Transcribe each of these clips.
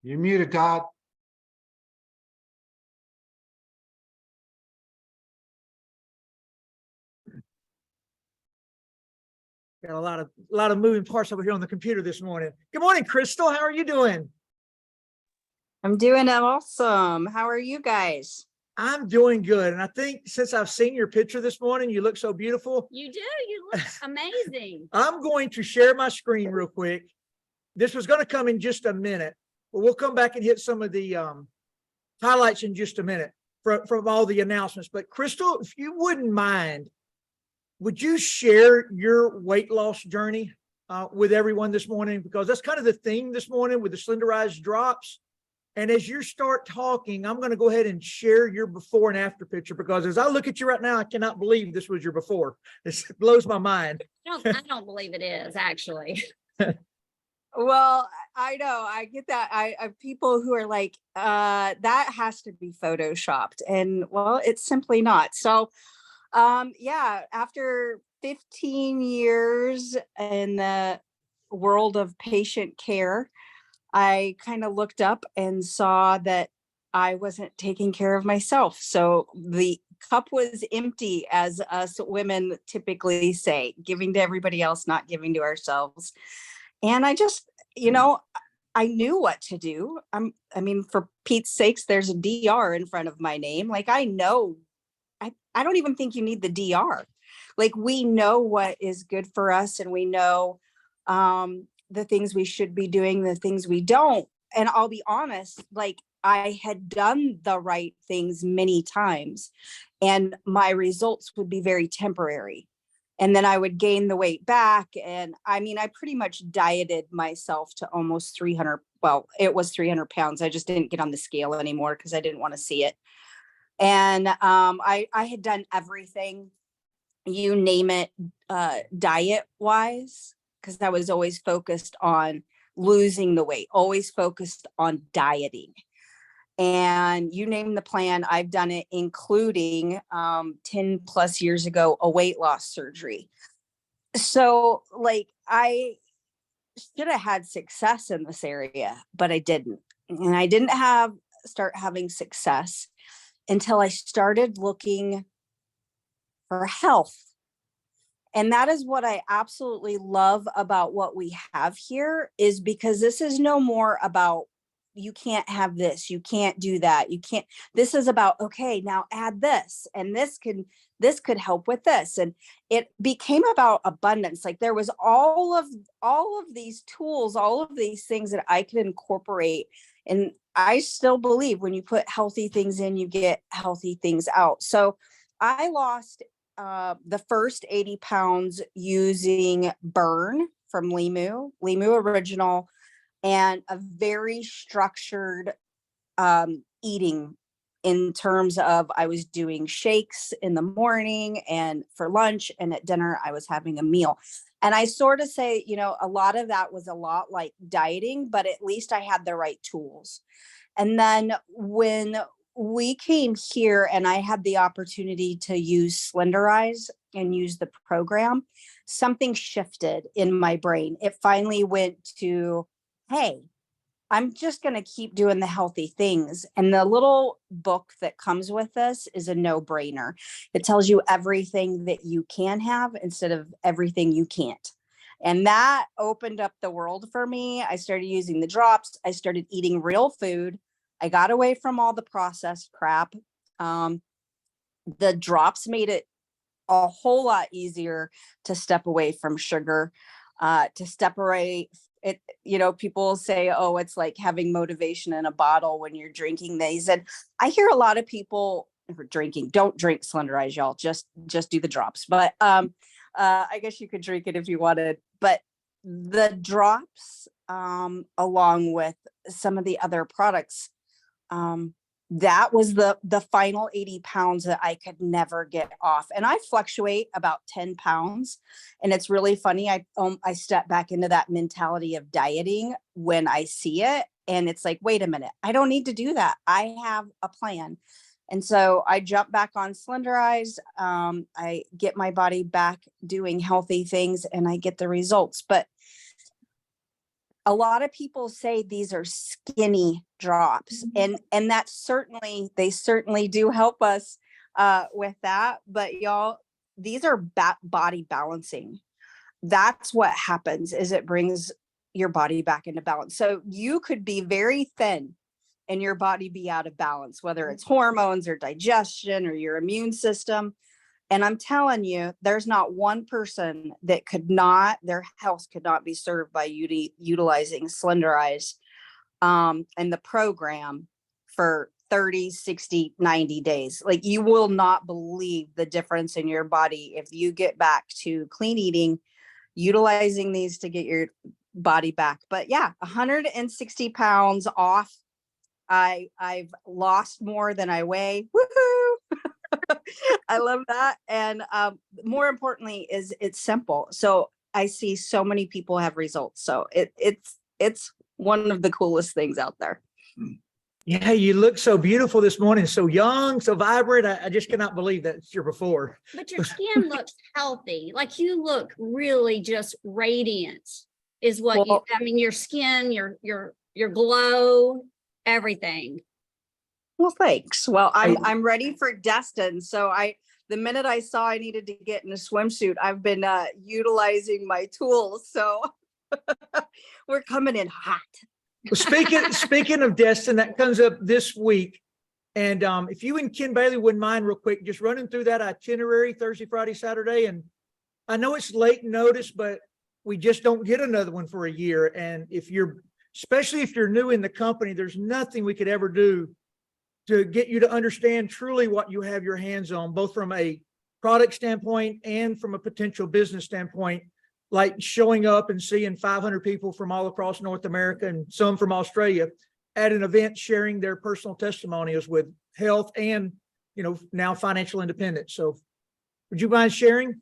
You're muted, Todd. Got a lot of moving parts over here on the computer this morning. Good morning, Kristal. How are you doing? I'm doing awesome. How are you guys? I'm doing good. And I think since I've seen your picture this morning, you look so beautiful. You do. You look amazing. I'm going to share my screen real quick. This was going to come in just a minute, but we'll come back and hit some of the highlights in just a minute from all the announcements. But Kristal, if you wouldn't mind, would you share your weight loss journey with everyone this morning? Because that's kind of the theme this morning with the slenderized drops. And as you start talking, I'm going to go ahead and share your before and after picture, because as I look at you right now, I cannot believe this was your before. This blows my mind. I don't believe it is, actually. Well, I know, I get that. I have people who are like, that has to be photoshopped. And well, it's simply not. So yeah, after 15 years in the world of patient care, I kind of looked up and saw that I wasn't taking care of myself. So the cup was empty, as us women typically say, giving to everybody else, not giving to ourselves. And I just, I knew what to do. I mean, for Pete's sakes, there's a DR in front of my name. Like, I know, I don't even think you need the DR. Like, we know what is good for us, and we know the things we should be doing, the things we don't. And I'll be honest, like, I had done the right things many times, and my results would be very temporary. And then I would gain the weight back. And I mean, I pretty much dieted myself to almost 300. Well, it was 300 pounds. I just didn't get on the scale anymore because I didn't want to see it. And I had done everything, you name it, diet wise, because I was always focused on losing the weight, always focused on dieting. And you name the plan, I've done it, including 10 plus years ago, a weight loss surgery. So like, I should have had success in this area, but I didn't. And I didn't start having success until I started looking for health. And that is what I absolutely love about what we have here, is because this is no more about, you can't have this, you can't do that, you can't, this is about, okay, now add this, and this could help with this. And it became about abundance. Like, there was all of these tools, all of these things that I could incorporate. And I still believe when you put healthy things in, you get healthy things out. So I lost the first 80 pounds using Burn from Limu Original, and a very structured eating, in terms of I was doing shakes in the morning and for lunch, and at dinner I was having a meal. And I sort of say, a lot of that was a lot like dieting, but at least I had the right tools. And then when we came here and I had the opportunity to use Slenderize and use the program, something shifted in my brain. It finally went to, hey, I'm just going to keep doing the healthy things. And the little book that comes with this is a no-brainer. It tells you everything that you can have instead of everything you can't. And that opened up the world for me. I started using the drops. I started eating real food. I got away from all the processed crap. The drops made it a whole lot easier to step away from sugar, to step away. It, people say, oh, it's like having motivation in a bottle when you're drinking these. And I hear a lot of people drinking, don't drink Slenderize, y'all, just do the drops. But I guess you could drink it if you wanted. But the drops, along with some of the other products, that was the final 80 pounds that I could never get off. And I fluctuate about 10 pounds. And it's really funny. I step back into that mentality of dieting when I see it. And it's like, wait a minute, I don't need to do that. I have a plan. And so I jump back on Slenderize. I get my body back doing healthy things, and I get the results. But a lot of people say these are skinny drops, and that's certainly, they certainly do help us with that. But y'all, these are body balancing. That's what happens, is it brings your body back into balance. So you could be very thin and your body be out of balance, whether it's hormones or digestion or your immune system. And I'm telling you, there's not one person that could not, their health could not be served by utilizing Slenderize and the program for 30, 60, 90 days. Like, you will not believe the difference in your body if you get back to clean eating, utilizing these to get your body back. But yeah, 160 pounds off. I've lost more than I weigh. Woohoo! I love that. And more importantly is it's simple. So I see so many people have results. So it's one of the coolest things out there. Yeah, you look so beautiful this morning, so young, so vibrant. I just cannot believe that's your before. But your skin looks healthy. Like, you look really just radiant is what Well, I mean, your skin, your glow, everything. Well, thanks. Well, I'm ready for Destin. So the minute I saw I needed to get in a swimsuit, I've been utilizing my tools. So we're coming in hot. Well, speaking of Destin, that comes up this week. And if you and Ken Bailey wouldn't mind real quick, just running through that itinerary Thursday, Friday, Saturday. And I know it's late notice, but we just don't get another one for a year. And especially if you're new in the company, there's nothing we could ever do to get you to understand truly what you have your hands on, both from a product standpoint and from a potential business standpoint, like showing up and seeing 500 people from all across North America and some from Australia at an event, sharing their personal testimonials with health and, now financial independence. So would you mind sharing?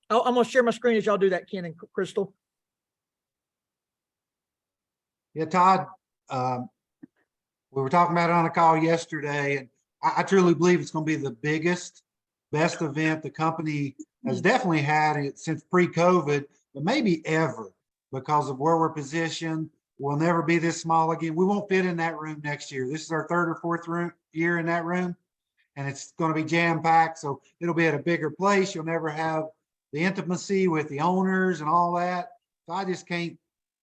I'm going to share my screen as y'all do that, Ken and Kristal. Yeah, Todd, we were talking about it on a call yesterday, and I truly believe it's going to be the biggest, best event the company has definitely had it since pre-COVID, but maybe ever, because of where we're positioned. We'll never be this small again. We won't fit in that room next year. This is our third or fourth year in that room, and it's going to be jam-packed, so it'll be at a bigger place. You'll never have the intimacy with the owners and all that. So I just can't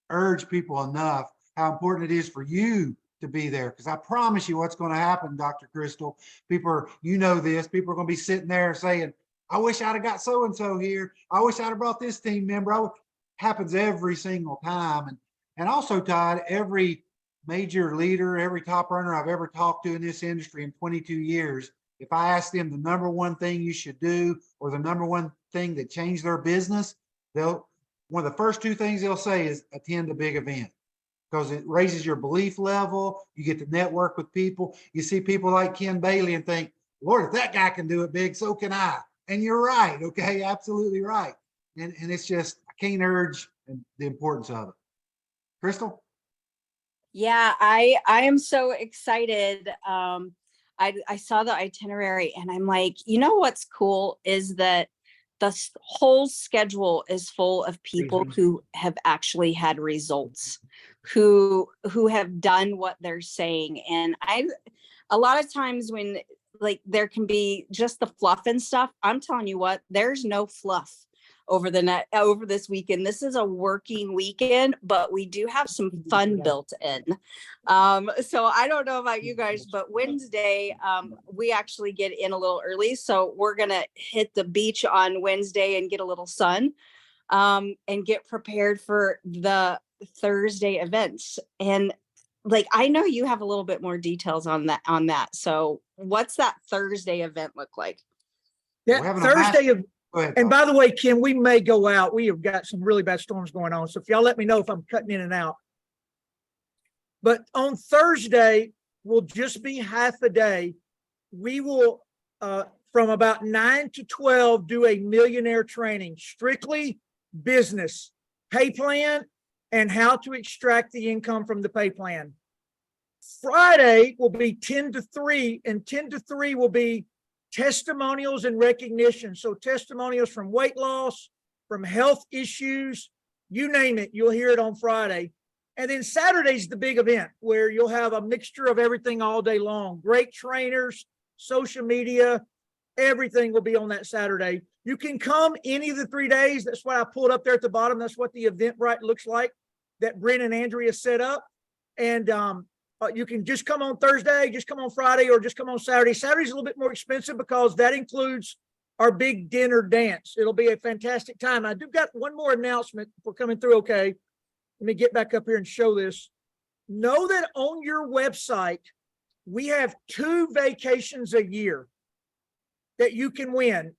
urge people enough how important it is for you to be there, because I promise you what's going to happen, Dr. Kristal. People are, this, people are going to be sitting there saying, I wish I'd have got so-and-so here. I wish I'd have brought this team member. Happens every single time. And also, Todd, every major leader, every top runner I've ever talked to in this industry in 22 years, if I ask them the number one thing you should do or the number one thing that changed their business, one of the first two things they'll say is attend a big event, because it raises your belief level. You get to network with people. You see people like Ken Bailey and think, Lord, if that guy can do it big, so can I. And you're right. Okay. Absolutely right. And it's just, I can't urge the importance of it. Kristal? Yeah, I am so excited. I saw the itinerary and I'm like, what's cool is that the whole schedule is full of people who have actually had results, who have done what they're saying. And a lot of times when there can be just the fluff and stuff, I'm telling you what, there's no fluff over this weekend. This is a working weekend, but we do have some fun built in. So I don't know about you guys, but Wednesday, we actually get in a little early. So we're going to hit the beach on Wednesday and get a little sun, and get prepared for the Thursday events. And I know you have a little bit more details on that. So what's that Thursday event look like? Yeah, Thursday. And by the way, Kim, we may go out. We have got some really bad storms going on. So if y'all let me know if I'm cutting in and out. But on Thursday, will just be half a day. We will, from about 9 to 12, do a millionaire training, strictly business, pay plan, and how to extract the income from the pay plan. Friday will be 10 to 3, and 10 to 3 will be testimonials and recognition. So testimonials from weight loss, from health issues, you name it, you'll hear it on Friday. And then Saturday's the big event where you'll have a mixture of everything all day long. Great trainers, social media, everything will be on that Saturday. You can come any of the 3 days. That's what I pulled up there at the bottom. That's what the Eventbrite looks like that Brent and Andrea set up. And you can just come on Thursday, just come on Friday, or just come on Saturday. Saturday's a little bit more expensive because that includes our big dinner dance. It'll be a fantastic time. I do got one more announcement. If we're coming through okay. Let me get back up here and show this. Know that on your website, we have 2 vacations a year that you can win.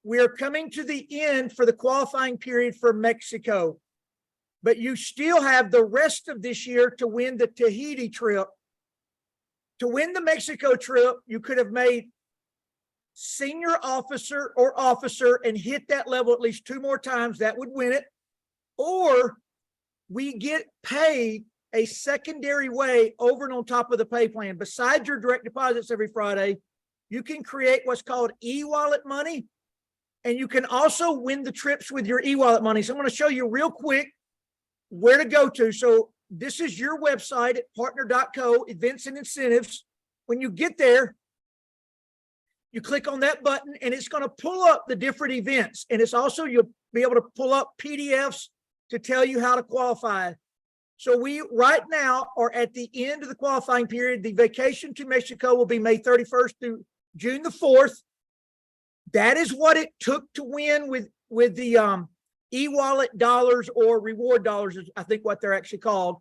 We are coming to the end for the qualifying period for Mexico, but you still have the rest of this year to win the Tahiti trip. To win the Mexico trip, you could have made senior officer or officer and hit that level at least 2 more times. That would win it. Or we get paid a secondary way over and on top of the pay plan. Besides your direct deposits every Friday, you can create what's called e-wallet money. And you can also win the trips with your e-wallet money. So I'm going to show you real quick where to go to. So this is your website at partner.co, events and incentives. When you get there, you click on that button and it's going to pull up the different events. And it's also, you'll be able to pull up PDFs to tell you how to qualify. So we right now are at the end of the qualifying period. The vacation to Mexico will be May 31st through June the 4th. That is what it took to win with the e-wallet dollars, or reward dollars is I think what they're actually called.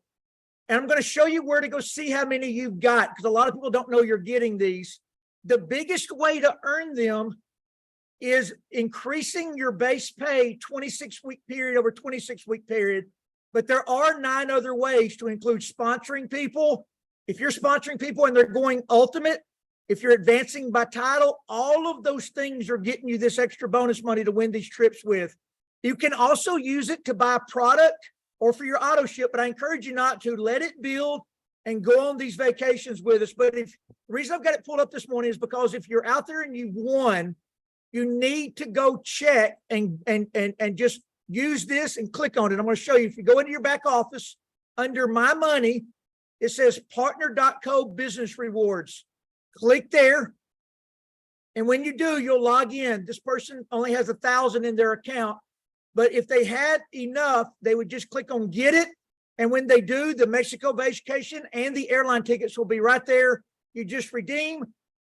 And I'm going to show you where to go see how many you've got, because a lot of people don't know you're getting these. The biggest way to earn them is increasing your base pay 26-week period over 26-week period. But there are 9 other ways to include sponsoring people. If you're sponsoring people and they're going ultimate, if you're advancing by title, all of those things are getting you this extra bonus money to win these trips with. You can also use it to buy product or for your auto ship, but I encourage you not to. Let it build and go on these vacations with us. But the reason I've got it pulled up this morning is because if you're out there and you've won, you need to go check and just use this and click on it. I'm going to show you. If you go into your back office, under My Money, it says partner.co business rewards. Click there. And when you do, you'll log in. This person only has 1,000 in their account. But if they had enough, they would just click on get it. And when they do, the Mexico vacation and the airline tickets will be right there. You just redeem.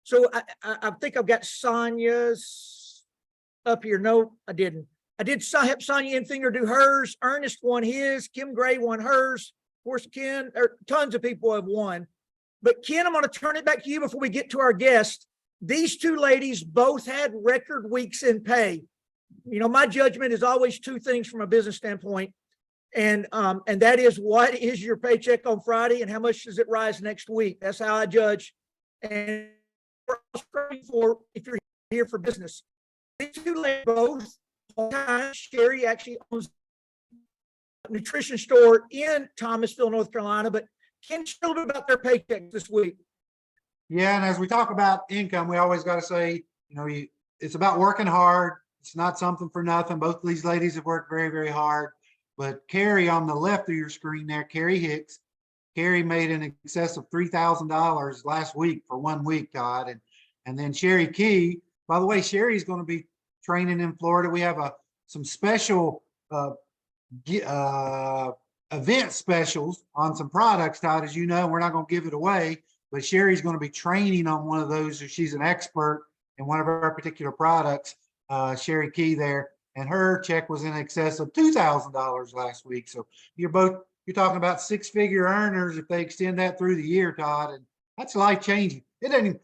So I think I've got Sonja's up here. No, I didn't. I did help Sonja Infinger do hers. Ernest won his. Kim Gray won hers. Of course, Ken, or tons of people have won. But Ken, I'm going to turn it back to you before we get to our guest. These 2 ladies both had record weeks in pay. You know, my judgment is always 2 things from a business standpoint. And that is, what is your paycheck on Friday and how much does it rise next week? That's how I judge. And for if you're here for business, these 2 ladies both time. Sherry actually owns a nutrition store in Thomasville, North Carolina, but can you share a little bit about their paychecks this week? Yeah, and as we talk about income, we always got to say, it's about working hard. It's not something for nothing. Both of these ladies have worked very, very hard. But Carrie on the left of your screen there, Carrie Hicks, Carrie made in excess of $3,000 last week for 1 week, Todd. And then Sherry Key, by the way, Sherry's going to be training in Florida. We have some special event specials on some products, Todd, as you know. We're not going to give it away, but Sherry's going to be training on one of those. So she's an expert in one of our particular products, Sherry Key there, and her check was in excess of $2,000 last week. So you're talking about 6-figure earners if they extend that through the year, Todd, and that's life changing. It doesn't even,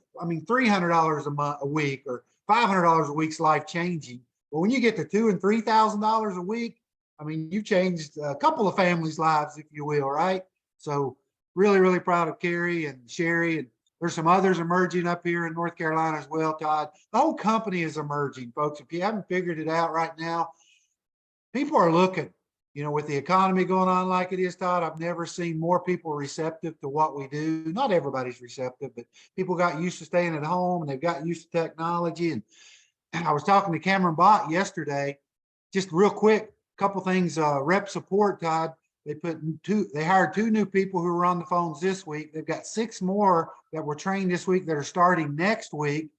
$300 a week or $500 a week's life changing. But when you get to $2,000 and $3,000 a week, you've changed a couple of families' lives, if you will, right? So really, really proud of Carrie and Sherry, and there's some others emerging up here in North Carolina as well, Todd. The whole company is emerging, folks. If you haven't figured it out right now, people are looking, with the economy going on like it is, Todd. I've never seen more people receptive to what we do. Not everybody's receptive, but people got used to staying at home and they've got used to technology. And I was talking to Cameron Bott yesterday, just real quick, couple things, rep support, Todd. They hired 2 new people who were on the phones this week. They've got 6 more that were trained this week that are starting next week.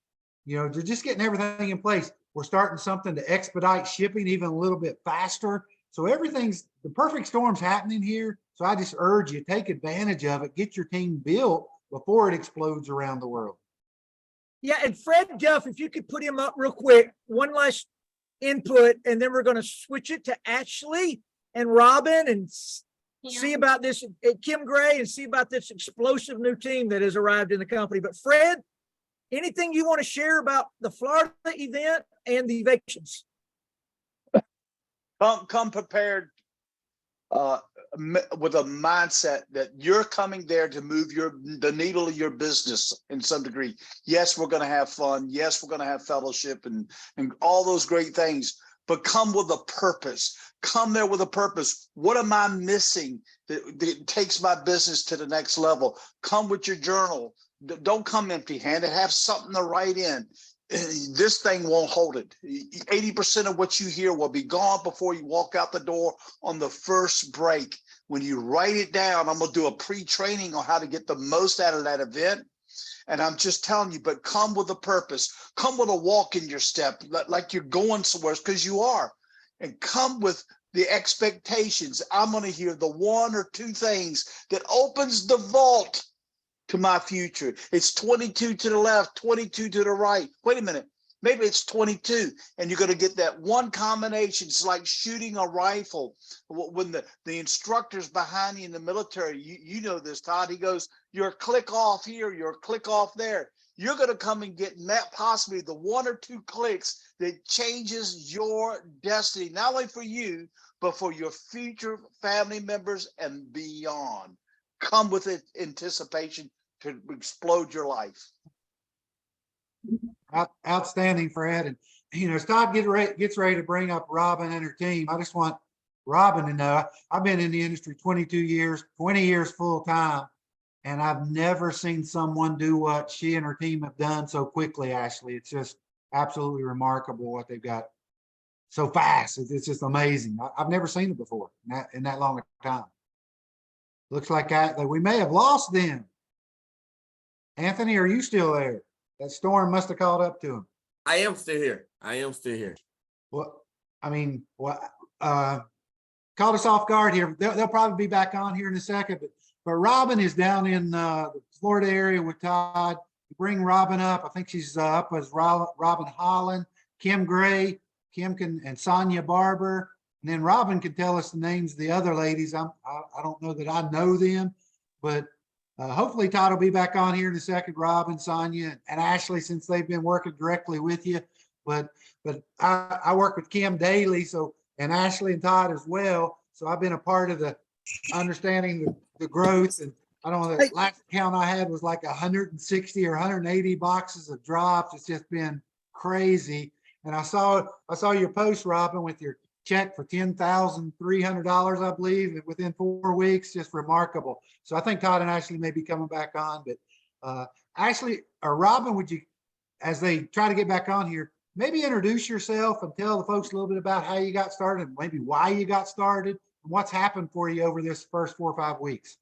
They're just getting everything in place. We're starting something to expedite shipping even a little bit faster. So the perfect storm's happening here. So I just urge you, take advantage of it, get your team built before it explodes around the world. Yeah, and Fred Duff, if you could put him up real quick, one last input, and then we're going to switch it to Ashley and Robin and see about this, Kim Gray, and see about this explosive new team that has arrived in the company. But Fred, anything you want to share about the Florida event and the vacations? Come prepared with a mindset that you're coming there to move the needle of your business in some degree. Yes, we're going to have fun. Yes, we're going to have fellowship and all those great things, but come with a purpose. Come there with a purpose. What am I missing that takes my business to the next level? Come with your journal. Don't come empty-handed. Have something to write in. This thing won't hold it. 80% of what you hear will be gone before you walk out the door on the first break. When you write it down, I'm going to do a pre-training on how to get the most out of that event. And I'm just telling you, but come with a purpose. Come with a walk in your step, like you're going somewhere, because you are. And come with the expectations. I'm going to hear the 1 or 2 things that opens the vault to my future. It's 22 to the left, 22 to the right. Wait a minute. Maybe it's 22, and you're going to get that one combination. It's like shooting a rifle. When the instructor's behind you in the military, you know this, Todd. He goes, you're a click off here, you're a click off there. You're going to come and get possibly the 1 or 2 clicks that changes your destiny, not only for you, but for your future family members and beyond. Come with it, anticipation to explode your life. Outstanding, Fred. And as Todd gets ready to bring up Robin and her team, I just want Robin to know I've been in the industry 22 years, 20 years full time, and I've never seen someone do what she and her team have done so quickly, Ashley. It's just absolutely remarkable what they've got so fast. It's just amazing. I've never seen it before in that long a time. Looks like we may have lost them. Anthony, are you still there? That storm must have caught up to him. I am still here. Well, caught us off guard here. They'll probably be back on here in a second, but Robin is down in the Florida area with Todd. Bring Robin up. I think she's up as Robin Holland, Kim Gray, and Sonja Barber. And then Robin can tell us the names of the other ladies. I don't know that I know them, but hopefully Todd will be back on here in a second. Robin, Sonja, and Ashley, since they've been working directly with you. But I work with Kim daily, and Ashley and Todd as well. So I've been a part of the understanding the growth. And I don't know, the last count I had was like 160 or 180 boxes of drops. It's just been crazy. And I saw your post, Robin, with your check for $10,300, I believe, within 4 weeks. Just remarkable. So I think Todd and Ashley may be coming back on, but Ashley or Robin, would you, as they try to get back on here, maybe introduce yourself and tell the folks a little bit about how you got started, maybe why you got started, and what's happened for you over this first 4 or 5 weeks.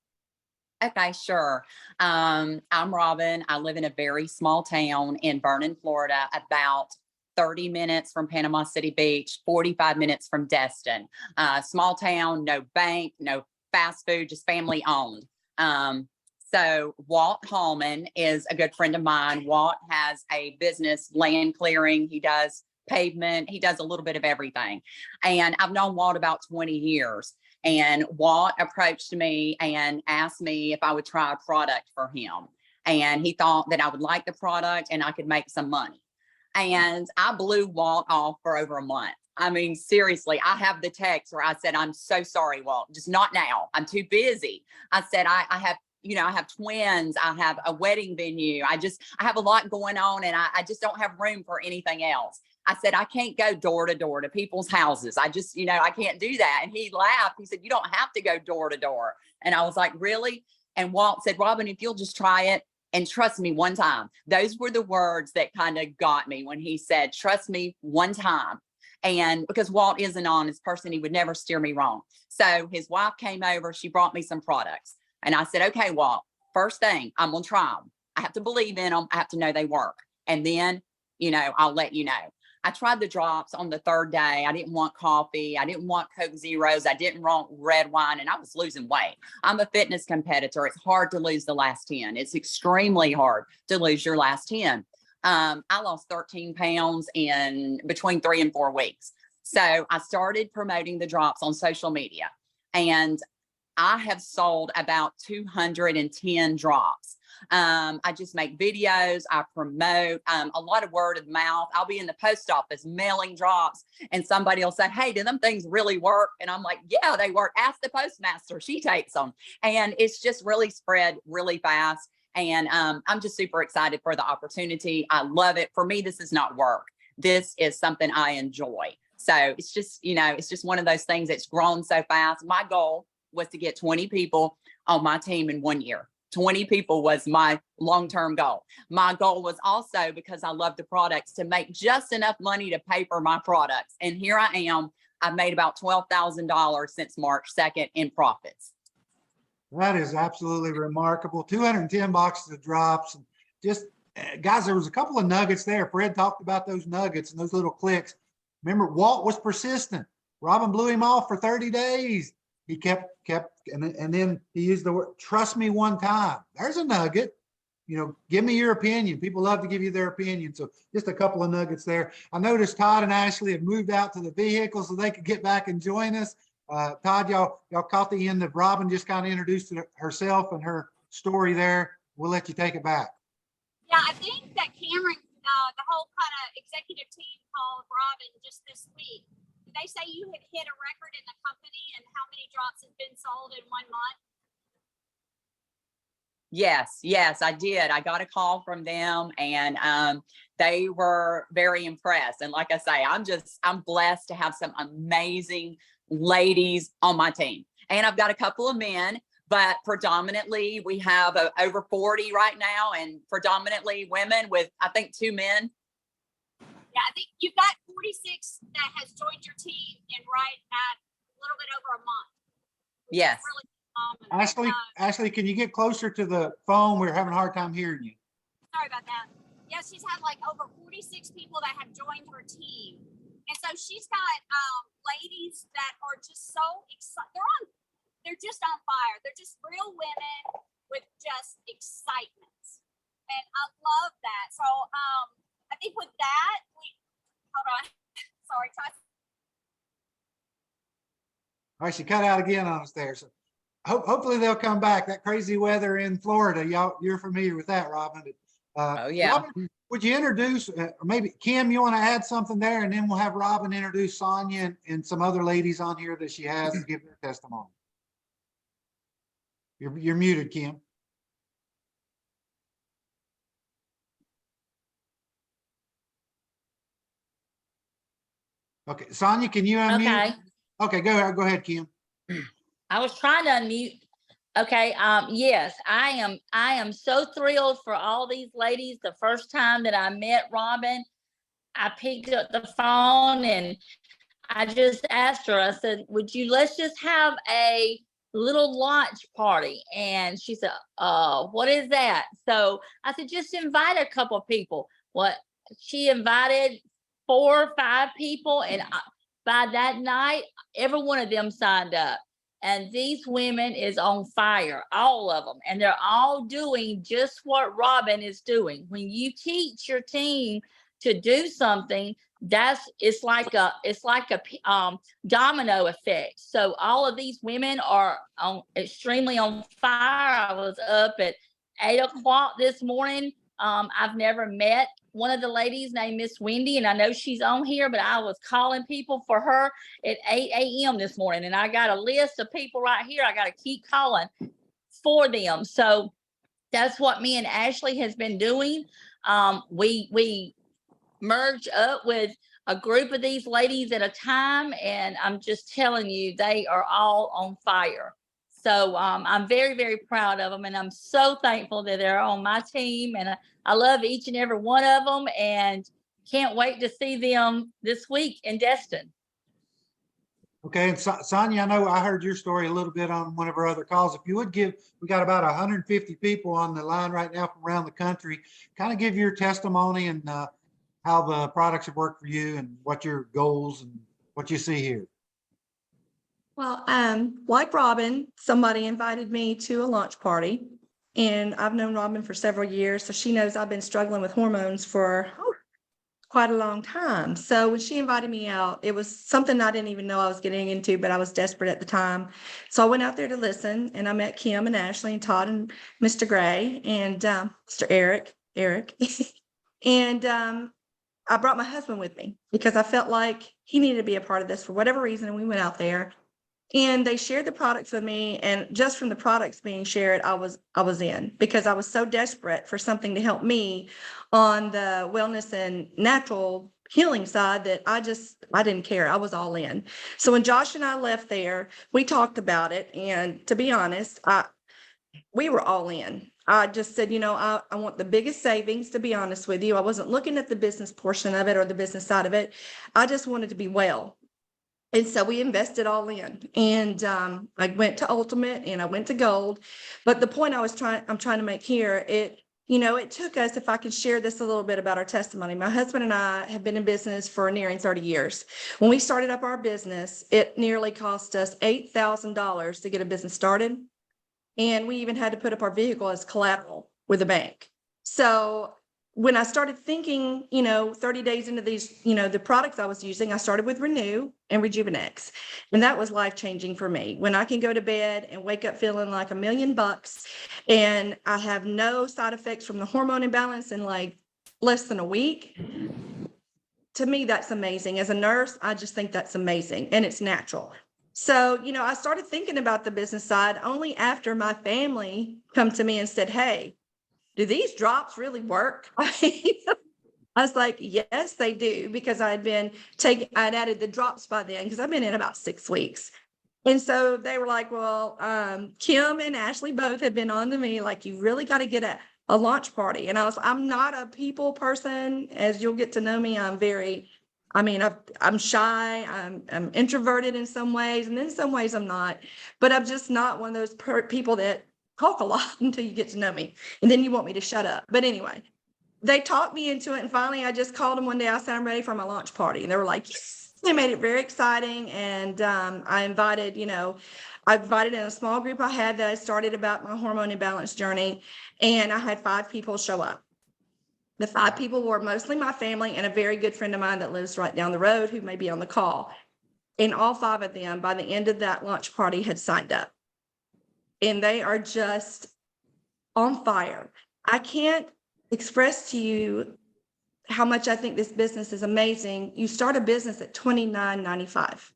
Okay, sure. I'm Robin. I live in a very small town in Vernon, Florida, about 30 minutes from Panama City Beach, 45 minutes from Destin. Small town, no bank, no fast food, just family owned. So Walt Hallman is a good friend of mine. Walt has a business, land clearing. He does pavement. He does a little bit of everything. And I've known Walt about 20 years. And Walt approached me and asked me if I would try a product for him. And he thought that I would like the product and I could make some money. And I blew Walt off for over a month. I mean, seriously, I have the text where I said, I'm so sorry, Walt, just not now. I'm too busy. I said, I have, I have twins. I have a wedding venue. I have a lot going on and I just don't have room for anything else. I said, I can't go door to door to people's houses. I just, I can't do that. And he laughed. He said, you don't have to go door to door. And I was like, really? And Walt said, Robin, if you'll just try it and trust me one time. Those were the words that kind of got me when he said, trust me one time. And because Walt is an honest person, he would never steer me wrong. So his wife came over, she brought me some products. And I said, okay, Walt, first thing, I'm going to try them. I have to believe in them. I have to know they work. And then, I'll let you know. I tried the drops on the third day. I didn't want coffee. I didn't want Coke Zeros. I didn't want red wine, and I was losing weight. I'm a fitness competitor. It's hard to lose the last 10. It's extremely hard to lose your last 10. I lost 13 pounds in between 3 and 4 weeks. So I started promoting the drops on social media, and I have sold about 210 drops. I just make videos. I promote a lot of word of mouth. I'll be in the post office mailing drops, and somebody will say, hey, do them things really work? And I'm like, yeah, they work. Ask the postmaster. She takes them. And it's just really spread really fast. And I'm just super excited for the opportunity. I love it. For me, this is not work. This is something I enjoy. So it's just, it's just one of those things that's grown so fast. My goal was to get 20 people on my team in 1 year. 20 people was my long-term goal. My goal was also, because I love the products, to make just enough money to pay for my products. And here I am. I've made about $12,000 since March 2nd in profits. That is absolutely remarkable. 210 boxes of drops. And just, guys, there was a couple of nuggets there. Fred talked about those nuggets and those little clicks. Remember, Walt was persistent. Robin blew him off for 30 days. He kept, and then he used the word, trust me one time. There's a nugget. Give me your opinion. People love to give you their opinion. So just a couple of nuggets there. I noticed Todd and Ashley have moved out to the vehicle so they could get back and join us. Todd, y'all caught the end of Robin just kind of introduced herself and her story there. We'll let you take it back. Yeah, I think that Cameron, the whole kind of executive team called Robin just this week. Did they say you had hit a record in the company and how many drops had been sold in 1 month? Yes, I did. I got a call from them, and they were very impressed. And like I say, I'm blessed to have some amazing ladies on my team. And I've got a couple of men, but predominantly we have over 40 right now, and predominantly women with, I think, 2 men. Yeah, I think you've got 46 that has joined your team in right at a little bit over a month. Yes. Really phenomenal. Ashley, can you get closer to the phone? We're having a hard time hearing you. Sorry about that. Yeah, she's had like over 46 people that have joined her team. And so she's got ladies that are just so excited. They're just on fire. They're just real women with just excitement. And I love that. So I think with that, hold on. Sorry, Todd. All right, she cut out again on us there. So hopefully they'll come back. That crazy weather in Florida, you're familiar with that, Robin. Oh yeah. Robin, would you introduce, or maybe Kim, you want to add something there, and then we'll have Robin introduce Sonja and some other ladies on here that she has to give their testimony. You're muted, Kim. Okay, Sonja, can you unmute? Okay, go ahead, Kim. I was trying to unmute. Okay, yes, I am so thrilled for all these ladies. The first time that I met Robin, I picked up the phone and I just asked her, I said, let's just have a little launch party. And she said, what is that? So I said, just invite a couple of people. She invited 4 or 5 people, and by that night, every one of them signed up. And these women is on fire, all of them. And they're all doing just what Robin is doing. When you teach your team to do something, it's like a domino effect. So all of these women are extremely on fire. I was up at 8 o'clock this morning. I've never met one of the ladies named Miss Wendy, and I know she's on here, but I was calling people for her at 8 a.m. this morning, and I got a list of people right here. I got to keep calling for them. So that's what me and Ashley has been doing. We merge up with a group of these ladies at a time, and I'm just telling you, they are all on fire. So I'm very, very proud of them, and I'm so thankful that they're on my team, and I love each and every one of them. And can't wait to see them this week in Destin. Okay, and Sonja, I know I heard your story a little bit on one of our other calls. If you would give, we got about 150 people on the line right now from around the country. Kind of give your testimony and how the products have worked for you and what your goals and what you see here. Well, like Robin, somebody invited me to a launch party, and I've known Robin for several years, so she knows I've been struggling with hormones for quite a long time. So when she invited me out, it was something I didn't even know I was getting into, but I was desperate at the time. So I went out there to listen, and I met Kim and Ashley and Todd and Mr. Gray and Mr. Eric. And I brought my husband with me because I felt like he needed to be a part of this for whatever reason. And we went out there and they shared the products with me. And just from the products being shared, I was in, because I was so desperate for something to help me on the wellness and natural healing side that I didn't care. I was all in. So when Josh and I left there, we talked about it. And to be honest, we were all in. I just said, I want the biggest savings, to be honest with you. I wasn't looking at the business portion of it or the business side of it. I just wanted to be well. And so we invested all in. And I went to Ultimate and I went to Gold. But the point I'm trying to make here, it took us, if I can share this a little bit about our testimony. My husband and I have been in business for nearing 30 years. When we started up our business, it nearly cost us $8,000 to get a business started. And we even had to put up our vehicle as collateral with a bank. So when I started thinking, 30 days into these, the products I was using, I started with Renew and Rejuvenex. And that was life-changing for me. When I can go to bed and wake up feeling like $1 million and I have no side effects from the hormone imbalance in like less than a week, to me, that's amazing. As a nurse, I just think that's amazing, and it's natural. So, I started thinking about the business side only after my family come to me and said, hey, do these drops really work? I was like, yes, they do, because I'd added the drops by then, because I've been in about 6 weeks. And so they were like, well, Kim and Ashley both had been on to me, like, you really got to get a launch party. And I'm not a people person. As you'll get to know me, I'm shy, I'm introverted in some ways, and in some ways I'm not, but I'm just not one of those people that talk a lot until you get to know me. And then you want me to shut up. But anyway, they talked me into it. And finally, I just called them one day. I said, I'm ready for my launch party. And they were like, yes. They made it very exciting. And I invited in a small group I had that I started about my hormone imbalance journey. And I had 5 people show up. The 5 people were mostly my family and a very good friend of mine that lives right down the road who may be on the call. And all 5 of them, by the end of that launch party, had signed up. And they are just on fire. I can't express to you how much I think this business is amazing. You start a business at $29.95.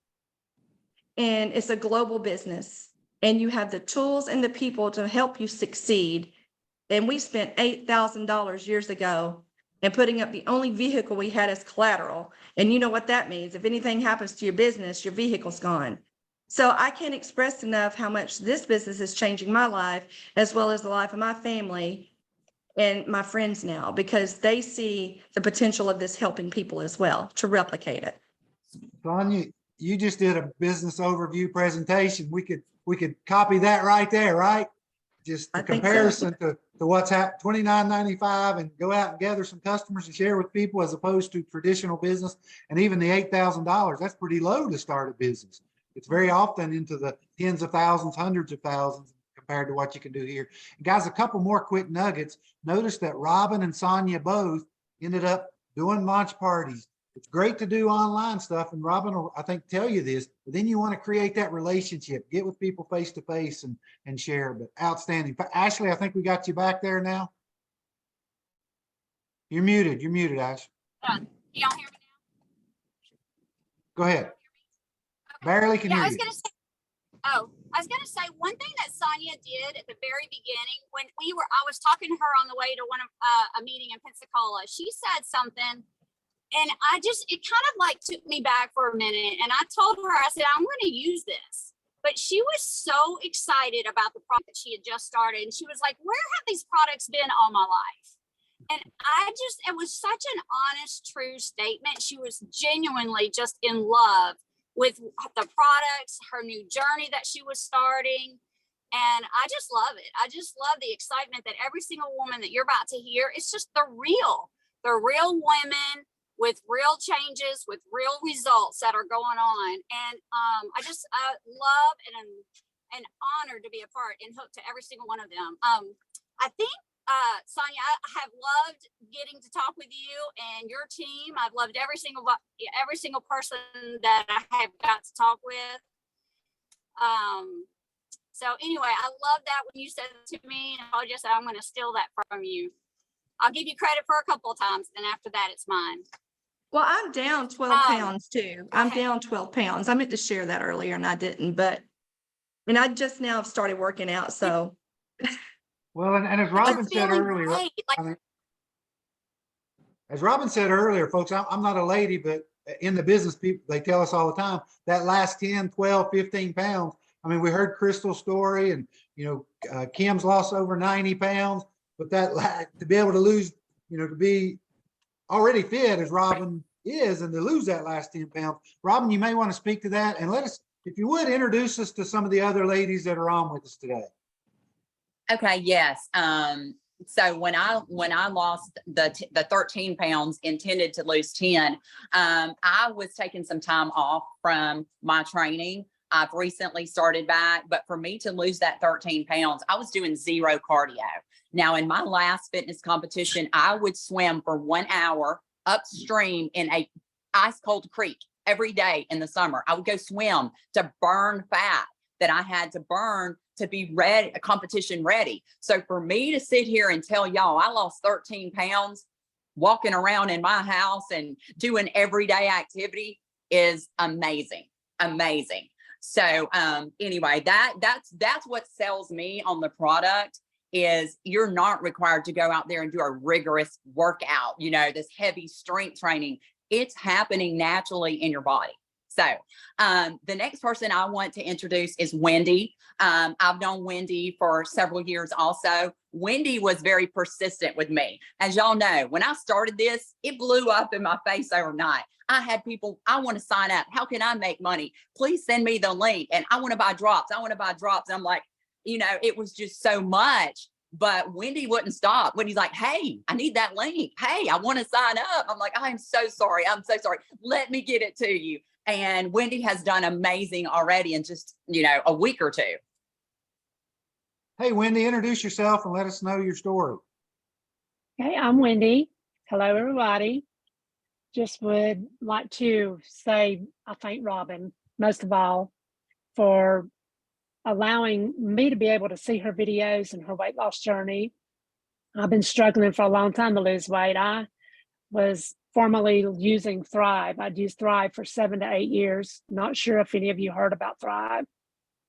And it's a global business. And you have the tools and the people to help you succeed. And we spent $8,000 years ago and putting up the only vehicle we had as collateral. And you know what that means. If anything happens to your business, your vehicle's gone. So I can't express enough how much this business is changing my life, as well as the life of my family and my friends now, because they see the potential of this helping people as well to replicate it. Sonja, you just did a business overview presentation. We could copy that right there, right? Just the comparison to what's happened, $29.95, and go out and gather some customers and share with people, as opposed to traditional business. And even the $8,000, that's pretty low to start a business. It's very often into the tens of thousands, hundreds of thousands compared to what you can do here. And guys, a couple more quick nuggets. Notice that Robin and Sonja both ended up doing launch parties. It's great to do online stuff, and Robin will, I think, tell you this, but then you want to create that relationship, get with people face to face and share. But outstanding. Ashley, I think we got you back there now. You're muted, Ash. Y'all hear me now? Go ahead. Barely can hear you. I was gonna say one thing that Sonja did at the very beginning when I was talking to her on the way to one of a meeting in Pensacola. She said something, and it kind of like took me back for a minute. And I told her, I said, I'm going to use this. But she was so excited about the product that she had just started, and she was like, where have these products been all my life? And it was such an honest, true statement. She was genuinely just in love with the products, her new journey that she was starting. And I just love it. I just love the excitement that every single woman that you're about to hear, it's just the real women with real changes, with real results that are going on. And I love and am honored to be a part and hooked to every single one of them. I think, Sonja, I have loved getting to talk with you and your team. I've loved every single person that I have got to talk with. So anyway, I love that when you said it to me, and I just said, I'm going to steal that from you. I'll give you credit for a couple of times, and after that, it's mine. Well, I'm down 12 pounds too. I'm down 12 pounds. I meant to share that earlier and I didn't, but I just now have started working out. So. Well, and as Robin said earlier, I mean, as Robin said earlier, folks, I'm not a lady, but in the business, people, they tell us all the time that last 10, 12, 15 pounds. I mean, we heard Kristal's story and, Kim's lost over 90 pounds, but to be able to lose, to be already fit as Robin is, and to lose that last 10 pounds. Robin, you may want to speak to that, and let us, if you would, introduce us to some of the other ladies that are on with us today. Okay, yes. So when I lost the 13 pounds, intended to lose 10, I was taking some time off from my training. I've recently started back, but for me to lose that 13 pounds, I was doing zero cardio. Now, in my last fitness competition, I would swim for 1 hour upstream in a ice cold creek every day in the summer. I would go swim to burn fat that I had to burn to be ready, competition ready. So for me to sit here and tell y'all I lost 13 pounds walking around in my house and doing everyday activity is amazing, amazing. So anyway, that's what sells me on the product is you're not required to go out there and do a rigorous workout, this heavy strength training. It's happening naturally in your body. So the next person I want to introduce is Wendy. I've known Wendy for several years also. Wendy was very persistent with me. As y'all know, when I started this, it blew up in my face overnight. I had people, I want to sign up. How can I make money? Please send me the link. And I want to buy drops. I want to buy drops. I'm like, it was just so much. But Wendy wouldn't stop. Wendy's like, hey, I need that link. Hey, I want to sign up. I'm like, I'm so sorry. I'm so sorry. Let me get it to you. And Wendy has done amazing already in just, a week or two. Hey, Wendy, introduce yourself and let us know your story. Okay, I'm Wendy. Hello, everybody. Just would like to say I thank Robin, most of all, for allowing me to be able to see her videos and her weight loss journey. I've been struggling for a long time to lose weight. I was formerly using Thrive. I'd used Thrive for 7 to 8 years. Not sure if any of you heard about Thrive,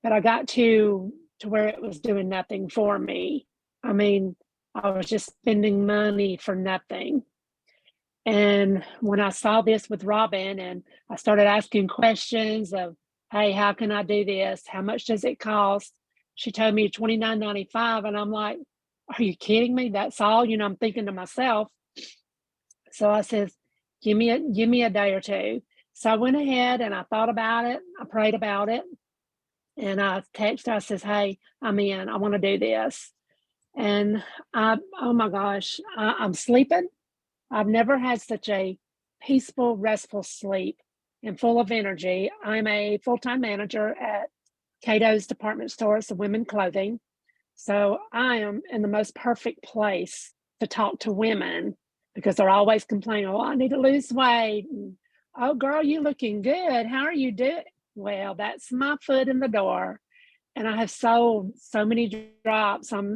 but I got to where it was doing nothing for me. I mean, I was just spending money for nothing. And when I saw this with Robin and I started asking questions of, hey, how can I do this? How much does it cost? She told me $29.95. And I'm like, are you kidding me? That's all, I'm thinking to myself. So I says, give me a day or two. So I went ahead and I thought about it. I prayed about it. And I texted her, I says, hey, I'm in, I want to do this. And oh my gosh, I'm sleeping. I've never had such a peaceful, restful sleep and full of energy. I'm a full-time manager at Cato's department store. It's a women's clothing. So I am in the most perfect place to talk to women because they're always complaining, oh, I need to lose weight. And, oh, girl, you looking good. How are you doing? Well, that's my foot in the door. And I have sold so many drops. I have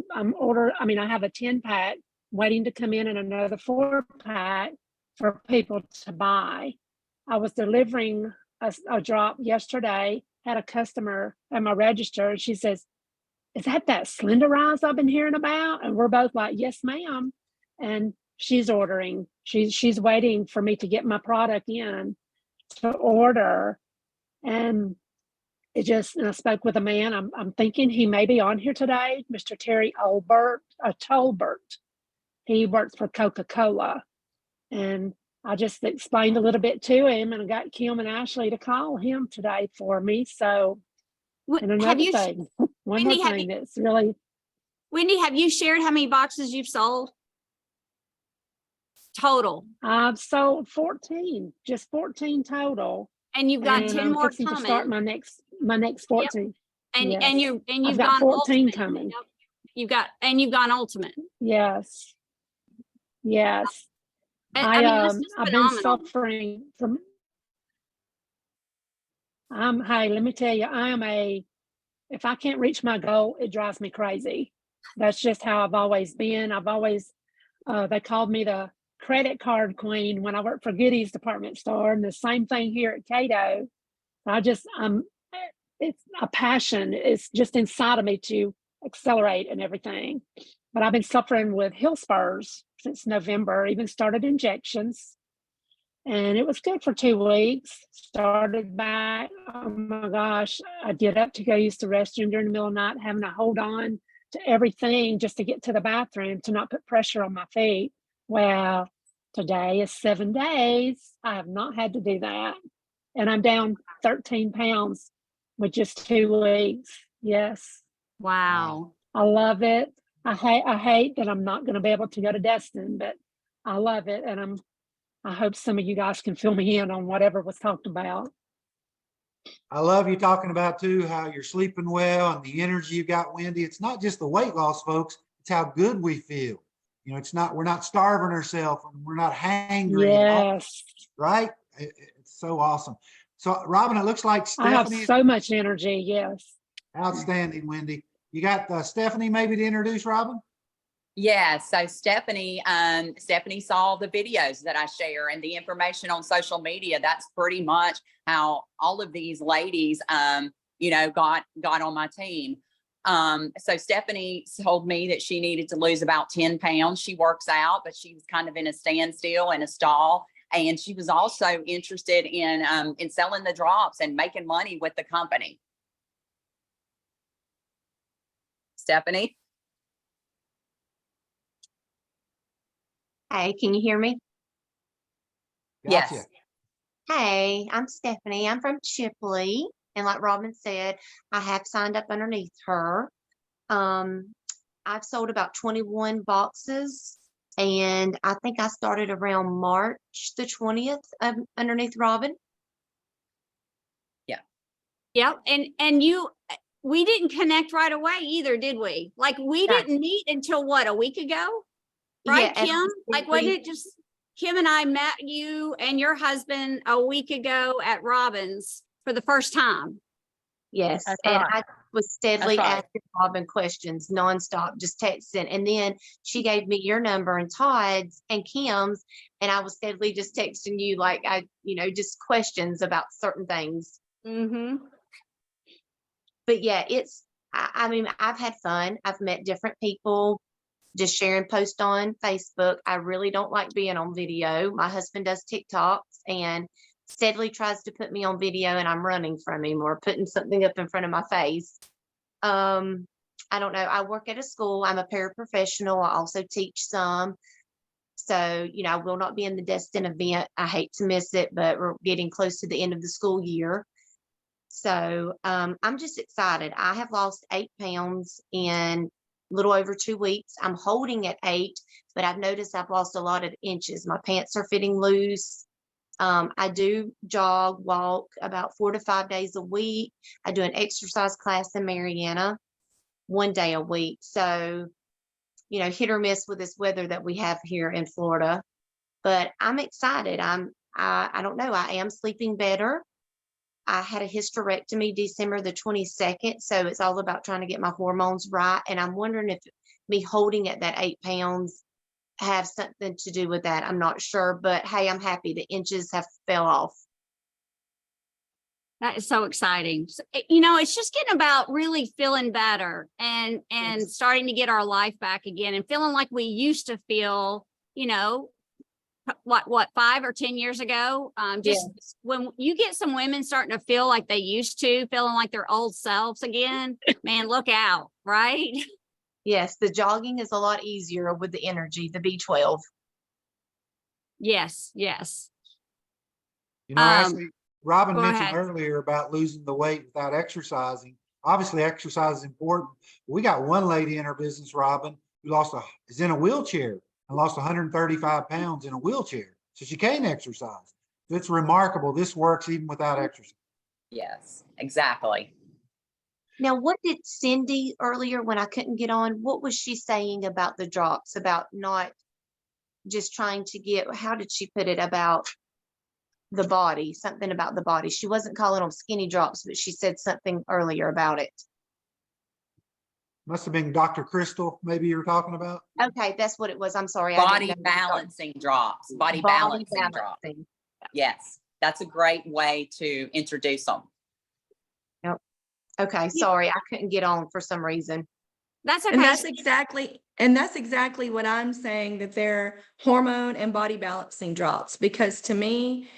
a 10-pack waiting to come in and another 4-pack for people to buy. I was delivering a drop yesterday, had a customer at my register, and she says, is that Slenderize I've been hearing about? And we're both like, yes, ma'am. And she's ordering. She's waiting for me to get my product in to order. And I spoke with a man. I'm thinking he may be on here today, Mr. Terry Tolbert. He works for Coca-Cola. And I just explained a little bit to him, and I got Kim and Ashley to call him today for me. So, and Have another you, thing, one Wendy, more have thing you, that's really, Wendy, have you shared how many boxes you've sold? Total. I've sold 14, just 14 total. And you've got And 10 I'm more fixing to start coming. my next 14. And Yes. you've I've got gone 14 ultimate. coming. Yep. You've gone ultimate. Yes. Yes. I mean, this is I've been phenomenal. suffering from, hey, let me tell you, if I can't reach my goal, it drives me crazy. That's just how I've always been. I've always, they called me the credit card queen when I worked for Goody's department store, and the same thing here at Cato. It's a passion. It's just inside of me to accelerate and everything. But I've been suffering with heel spurs since November, even started injections. And it was good for 2 weeks. Started back, oh my gosh, I'd get up to go use the restroom during the middle of the night, having to hold on to everything just to get to the bathroom to not put pressure on my feet. Well, today is 7 days. I have not had to do that. And I'm down 13 pounds with just 2 weeks. Yes. Wow. I love it. I hate that I'm not going to be able to go to Destin, but I love it. And I hope some of you guys can fill me in on whatever was talked about. I love you talking about too, how you're sleeping well and the energy you got, Wendy. It's not just the weight loss, folks. It's how good we feel. You know, we're not starving ourselves and we're not hangry. Yes. Right? It's so awesome. So Robin, it looks like I have Stephanie. so much energy. Yes. Outstanding, Wendy. You got Stephanie maybe to introduce Robin? Yeah, so Stephanie saw the videos that I share and the information on social media. That's pretty much how all of these ladies, got on my team. So Stephanie told me that she needed to lose about 10 pounds. She works out, but she was kind of in a standstill in a stall. And she was also interested in selling the drops and making money with the company. Stephanie? Hey, can you hear me? Gotcha. Yes. Hey, I'm Stephanie. I'm from Chipley. And like Robin said, I have signed up underneath her. I've sold about 21 boxes. And I think I started around March the 20th underneath Robin. Yeah. Yep. And we didn't connect right away either, did we? Like we didn't meet until what, a week ago? Right, Yeah, Kim? Like, wasn't it just Kim and I met you and your husband a week ago at Robin's for the first time? Yes. That's And right. I was steadily That's right. asking Robin questions nonstop, just texting. And then she gave me your number and Todd's and Kim's, and I was steadily just texting you like just questions about certain things. Mm-hmm. But yeah, I mean, I've had fun. I've met different people. Just sharing posts on Facebook. I really don't like being on video. My husband does TikToks and steadily tries to put me on video, and I'm running from him or putting something up in front of my face. I don't know. I work at a school. I'm a paraprofessional. I also teach some. So, I will not be in the Destin event. I hate to miss it, but we're getting close to the end of the school year. So I'm just excited. I have lost 8 pounds in little over 2 weeks. I'm holding at 8, but I've noticed I've lost a lot of inches. My pants are fitting loose. I do jog, walk about 4 to 5 days a week. I do an exercise class in Mariana 1 day a week. So, hit or miss with this weather that we have here in Florida, but I'm excited. I don't know. I am sleeping better. I had a hysterectomy December the 22nd. So it's all about trying to get my hormones right. And I'm wondering if me holding at that 8 pounds have something to do with that. I'm not sure, but hey, I'm happy the inches have fell off. That is so exciting. It's just getting about really feeling better and starting to get our life back again and feeling like we used to feel, what 5 or 10 years ago. When you get some women starting to feel like they used to, feeling like their old selves again, man, look out, right? Yes, the jogging is a lot easier with the energy, the B12. Yes, yes. You know, Ashley, Robin go mentioned ahead. earlier about losing the weight without exercising. Obviously, exercise is important. We got one lady in her business, Robin, who is in a wheelchair and lost 135 pounds in a wheelchair. So she can't exercise. It's remarkable. This works even without exercise. Yes, exactly. Now, what did Cindy earlier when I couldn't get on, what was she saying about the drops, about not just trying to get, how did she put it about the body, something about the body? She wasn't calling them skinny drops, but she said something earlier about it. Must have been Dr. Kristal, maybe you were talking about. Okay, that's what it was. I'm sorry. Body I didn't know. balancing drops, body Body balancing drops. balancing. Yes, that's a great way to introduce them. Yep. Okay, sorry, I couldn't get on for some reason. That's okay. And that's exactly what I'm saying, that they're hormone and body balancing drops, because to me,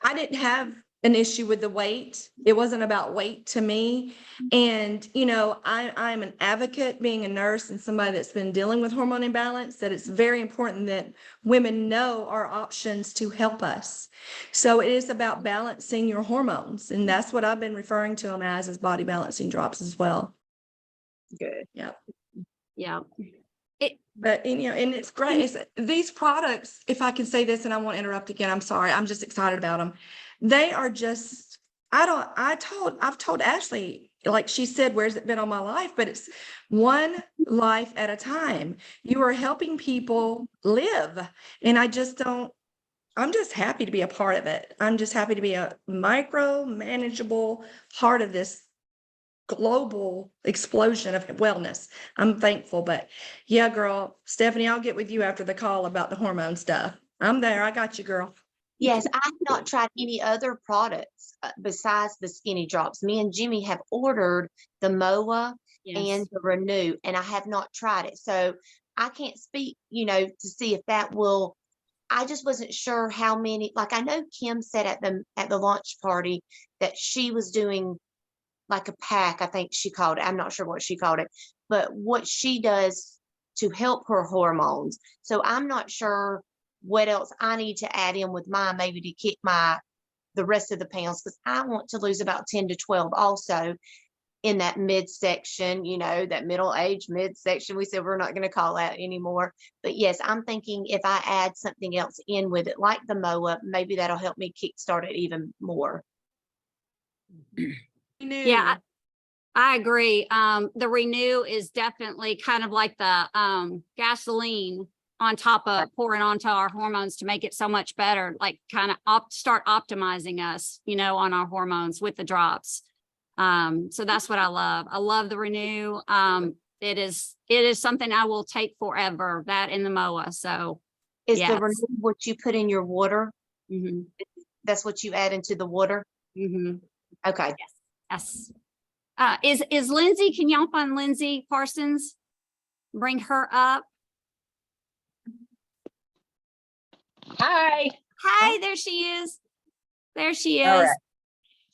I didn't have an issue with the weight. It wasn't about weight to me. And, you know, I'm an advocate, being a nurse and somebody that's been dealing with hormone imbalance, that it's very important that women know our options to help us. So it is about balancing your hormones. And that's what I've been referring to them as body balancing drops as well. Good. Yeah. Yeah. But, you know, and it's great. These products, if I can say this, and I won't interrupt again, I'm sorry, I'm just excited about them. They are just, I've told Ashley, like she said, where's it been all my life? But it's one life at a time. You are helping people live. And I'm just happy to be a part of it. I'm just happy to be a micro manageable part of this global explosion of wellness. I'm thankful, but yeah, girl, Stephanie, I'll get with you after the call about the hormone stuff. I'm there. I got you, girl. Yes, I have not tried any other products besides the skinny drops. Me and Jimmy have ordered the MOA and the Renew, and I have not tried it. So I can't speak, you know, to see if that will. I just wasn't sure how many. Like, I know Kim said at the launch party that she was doing like a pack, I think she called it. I'm not sure what she called it, but what she does to help her hormones. So I'm not sure what else I need to add in with mine, maybe to kick the rest of the pounds, because I want to lose about 10 to 12 also in that midsection, you know, that middle age midsection. We said we're not going to call that anymore. But yes, I'm thinking if I add something else in with it, like the MOA, maybe that'll help me kickstart it even more. Yeah, I agree. The Renew is definitely kind of like the gasoline on top of pouring onto our hormones to make it so much better, like kind of start optimizing us, you know, on our hormones with the drops. So that's what I love. I love the Renew. It is something I will take forever, that in the MOA. So is yes. the Renew what you put in your water? Mm-hmm. That's what you add into the water? Mm-hmm. Okay. Yes. Is Lindsey, can y'all find Lindsey Parsons? Bring her up. Hi. Hi, there she is. There she is. All right.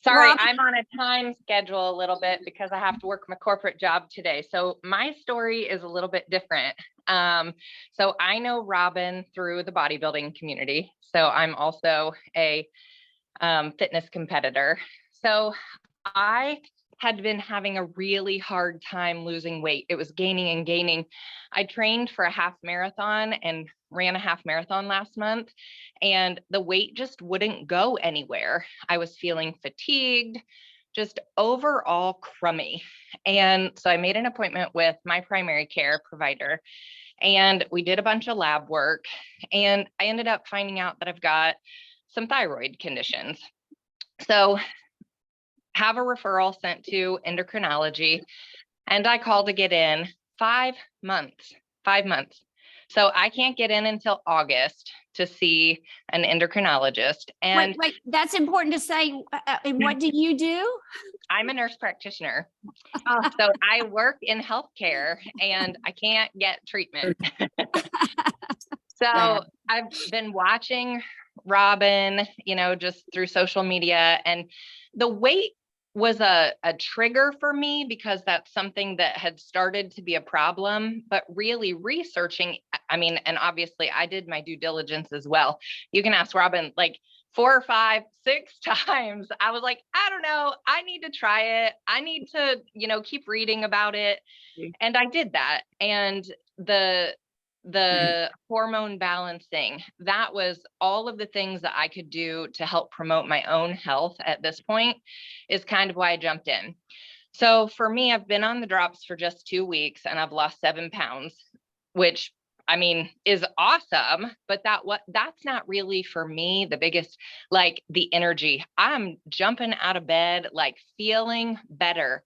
Sorry, Rob- I'm on a time schedule a little bit because I have to work my corporate job today. So my story is a little bit different. So I know Robin through the bodybuilding community. So I'm also a fitness competitor. So I had been having a really hard time losing weight. It was gaining and gaining. I trained for a half marathon and ran a half marathon last month, and the weight just wouldn't go anywhere. I was feeling fatigued, just overall crummy. And so I made an appointment with my primary care provider, and we did a bunch of lab work, and I ended up finding out that I've got some thyroid conditions. So have a referral sent to endocrinology, and I called to get in 5 months. So I can't get in until August to see an endocrinologist. And wait, that's important to say. What do you do? I'm a nurse practitioner. So I work in healthcare and I can't get treatment. So I've been watching Robin, you know, just through social media, and the weight was a trigger for me because that's something that had started to be a problem, but really researching, I mean, and obviously I did my due diligence as well. You can ask Robin, like 4 or 5, 6 times. I was like, I don't know, I need to try it. I need to, you know, keep reading about it. And I did that. And the hormone balancing, that was all of the things that I could do to help promote my own health at this point, is kind of why I jumped in. So for me, I've been on the drops for just 2 weeks and I've lost 7 pounds, which I mean is awesome, but that's not really for me the biggest, like the energy. I'm jumping out of bed, like feeling better,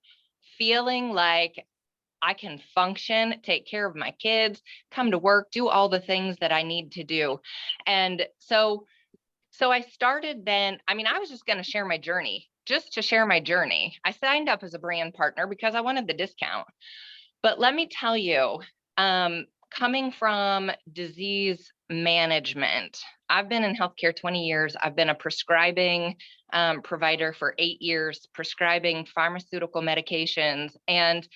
feeling like I can function, take care of my kids, come to work, do all the things that I need to do. And so I started then, I mean, I was just going to share my journey, just to share my journey. I signed up as a brand partner because I wanted the discount. But let me tell you, coming from disease management, I've been in healthcare 20 years. I've been a prescribing provider for 8 years, prescribing pharmaceutical medications. And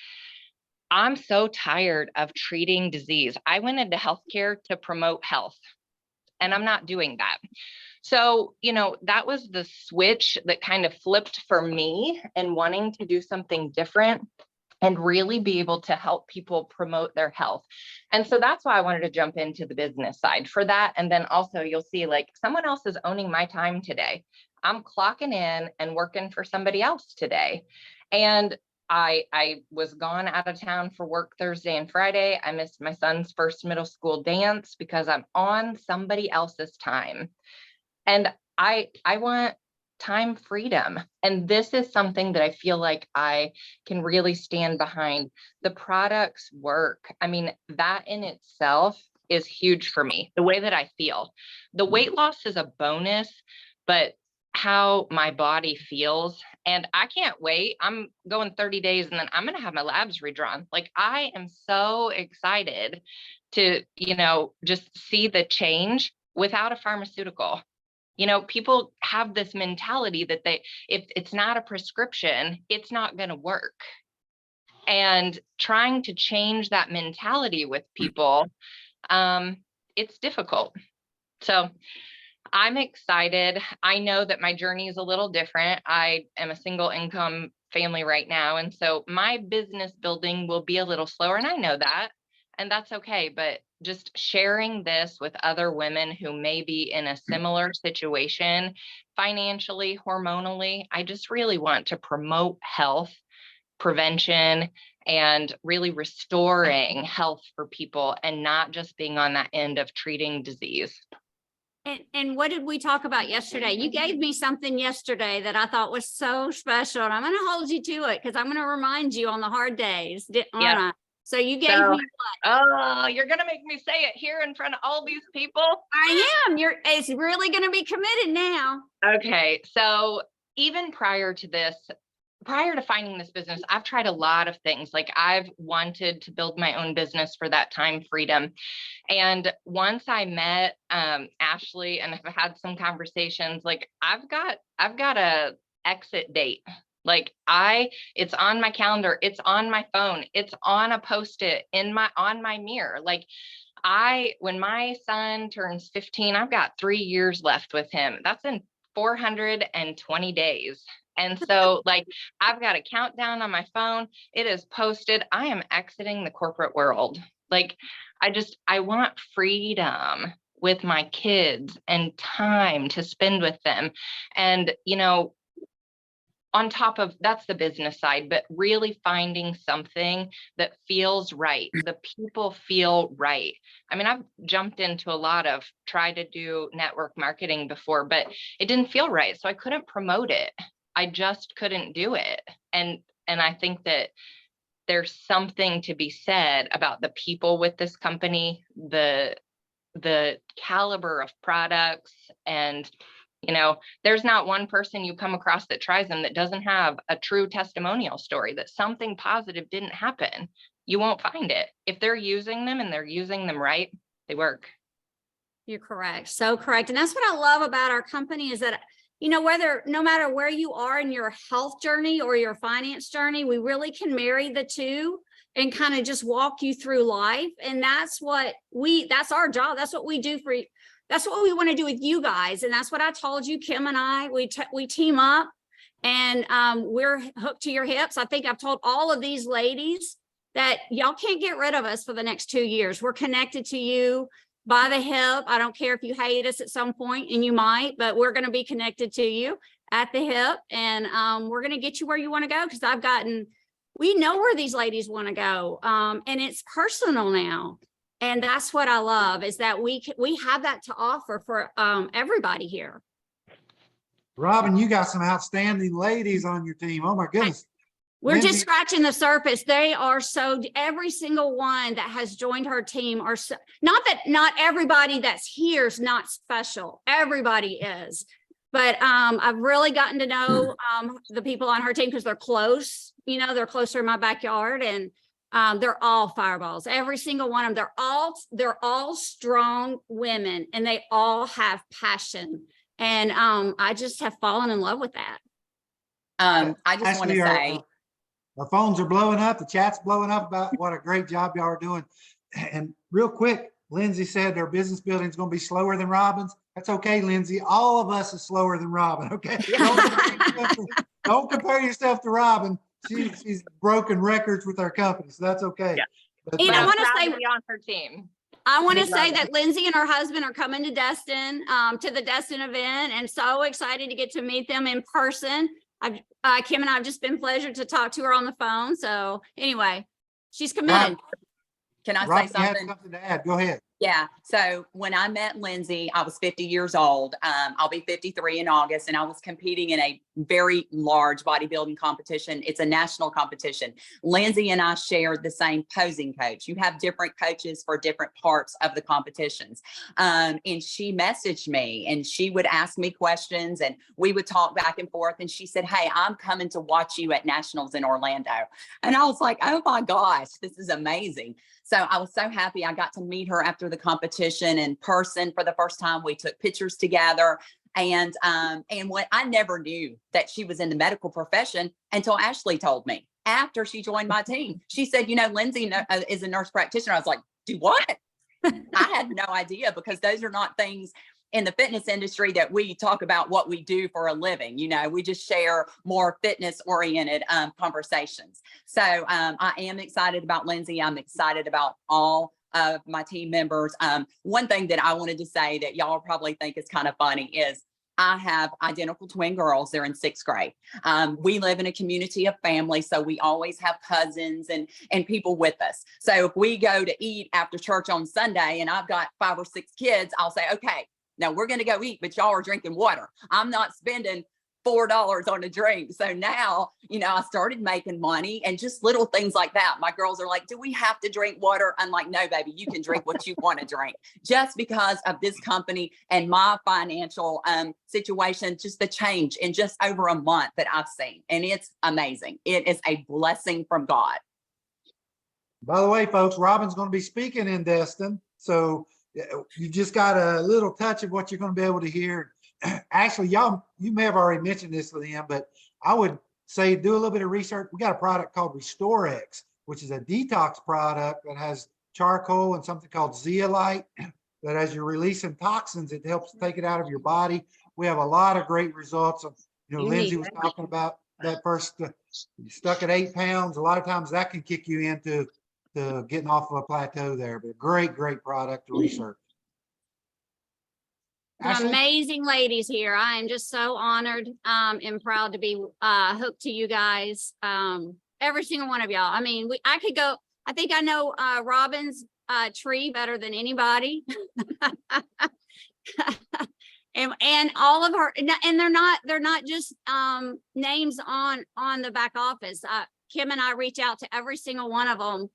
I'm so tired of treating disease. I went into healthcare to promote health, and I'm not doing that. So, you know, that was the switch that kind of flipped for me and wanting to do something different and really be able to help people promote their health. And so that's why I wanted to jump into the business side for that. And then also you'll see like someone else is owning my time today. I'm clocking in and working for somebody else today. And I was gone out of town for work Thursday and Friday. I missed my son's first middle school dance because I'm on somebody else's time. And I want time freedom. And this is something that I feel like I can really stand behind. The products work. I mean, that in itself is huge for me, the way that I feel. The weight loss is a bonus, but how my body feels. And I can't wait. I'm going 30 days and then I'm going to have my labs redrawn. Like I am so excited to, you know, just see the change without a pharmaceutical. You know, people have this mentality that if it's not a prescription, it's not going to work. And trying to change that mentality with people, it's difficult. So I'm excited. I know that my journey is a little different. I am a single income family right now. And so my business building will be a little slower. And I know that, and that's okay. But just sharing this with other women who may be in a similar situation, financially, hormonally, I just really want to promote health, prevention, and really restoring health for people and not just being on that end of treating disease. And what did we talk about yesterday? You gave me something yesterday that I thought was so special, and I'm going to hold you to it because I'm going to remind you on the hard days. Yeah. So you gave me what? Oh, you're going to make me say it here in front of all these people? I am. It's really going to be committed now. Okay. So even prior to this, prior to finding this business, I've tried a lot of things. Like I've wanted to build my own business for that time freedom. And once I met Ashley and have had some conversations, like I've got a exit date. Like it's on my calendar, it's on my phone, it's on a Post-it on my mirror. Like when my son turns 15, I've got 3 years left with him. That's in 420 days. And so like, I've got a countdown on my phone. It is posted. I am exiting the corporate world. Like, I want freedom with my kids and time to spend with them. And, you know, on top of that's the business side, but really finding something that feels right. The people feel right. I mean, I've jumped into try to do network marketing before, but it didn't feel right. So I couldn't promote it. I just couldn't do it. And I think that there's something to be said about the people with this company, the caliber of products. And, you know, there's not one person you come across that tries them that doesn't have a true testimonial story that something positive didn't happen. You won't find it. If they're using them and they're using them right, they work. You're correct. So correct. And that's what I love about our company is that you know, no matter where you are in your health journey or your finance journey, we really can marry the two and kind of just walk you through life. And that's our job. That's what we do that's what we want to do with you guys. And that's what I told you, Kim and I, we team up and we're hooked to your hips. I think I've told all of these ladies that y'all can't get rid of us for the next 2 years. We're connected to you by the hip. I don't care if you hate us at some point, and you might, but we're going to be connected to you at the hip. And we're going to get you where you want to go, because we know where these ladies want to go. And it's personal now. And that's what I love, is that we have that to offer for everybody here. Robin, you got some outstanding ladies on your team. Oh my goodness. We're Lindsey- just scratching the surface. They are every single one that has joined her team are not everybody that's here is not special. Everybody is. But I've really gotten to know the people on her team because they're close. You know, they're closer in my backyard, and they're all fireballs. Every single one of them. They're all strong women, and they all have passion. And I just have fallen in love with that. I just want to say, our phones are blowing up. The chat's blowing up about what a great job y'all are doing. And real quick, Lindsey said their business building is going to be slower than Robin's. That's okay, Lindsey. All of us is slower than Robin. Okay. Don't compare yourself to Robin. She's broken records with our company, so that's okay. Yeah. But, And I want to Proud say, be on her team. I want to say that Lindsey and her husband are coming to Destin, to the Destin event, and so excited to get to meet them in person. Kim and I have just been pleasured to talk to her on the phone. So anyway, she's committed. can I Robin, say you had something? something to add. Go ahead. Yeah. So when I met Lindsey, I was 50 years old. I'll be 53 in August, and I was competing in a very large bodybuilding competition. It's a national competition. Lindsey and I shared the same posing coach. You have different coaches for different parts of the competitions. And she messaged me, and she would ask me questions, and we would talk back and forth. And she said, "Hey, I'm coming to watch you at nationals in Orlando." And I was like, "Oh my gosh, this is amazing." So I was so happy. I got to meet her after the competition in person for the first time. We took pictures together. And what I never knew that she was in the medical profession until Ashley told me after she joined my team. She said, "You know, Lindsey is a nurse practitioner." I was like, "Do what?" I had no idea, because those are not things in the fitness industry that we talk about what we do for a living. You know, we just share more fitness oriented conversations. So I am excited about Lindsey. I'm excited about all of my team members. One thing that I wanted to say that y'all probably think is kind of funny is I have identical twin girls. They're in 6th grade. We live in a community of family, so we always have cousins and people with us. So if we go to eat after church on Sunday and I've got 5 or 6 kids, I'll say, "Okay, now we're going to go eat, but y'all are drinking water. I'm not spending $4 on a drink." So now, you know, I started making money, and just little things like that. My girls are like, "Do we have to drink water?" I'm like, "No, baby, you can drink what you want to drink." Just because of this company and my financial situation, just the change in just over a month that I've seen. And it's amazing. It is a blessing from God. By the way, folks, Robin's going to be speaking in Destin. So you just got a little touch of what you're going to be able to hear. Actually, you may have already mentioned this to them, but I would say do a little bit of research. We got a product called RestoreX, which is a detox product that has charcoal and something called zeolite, that as you're releasing toxins, it helps take it out of your body. We have a lot of great results. You know, Lindsey was talking about that first, stuck at 8 pounds. A lot of times that can kick you into getting off of a plateau there, but great product to research. Some amazing ladies here. I am just so honored and proud to be hooked to you guys. Every single one of y'all. I mean, I could go, I think I know Robin's tree better than anybody. and all of her, and they're not just names on the back office. Kim and I reach out to every single one of them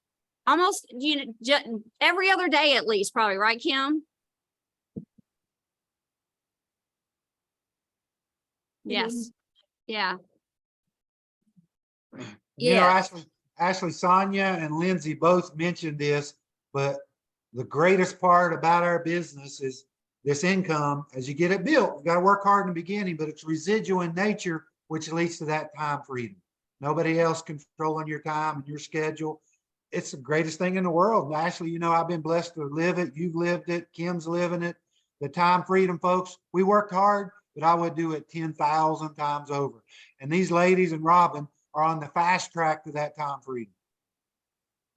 almost, you know, every other day at least, probably, right, Kim? Yes. Yeah. You know, Ashley, Sonja, and Lindsey both mentioned this, but the greatest part about our business is this income as you get it built. You got to work hard in the beginning, but it's residual in nature, which leads to that time freedom. Nobody else controlling your time and your schedule. It's the greatest thing in the world. And Ashley, you know, I've been blessed to live it. You've lived it. Kim's living it. The time freedom, folks, we worked hard, but I would do it 10,000 times over. And these ladies and Robin are on the fast track to that time freedom.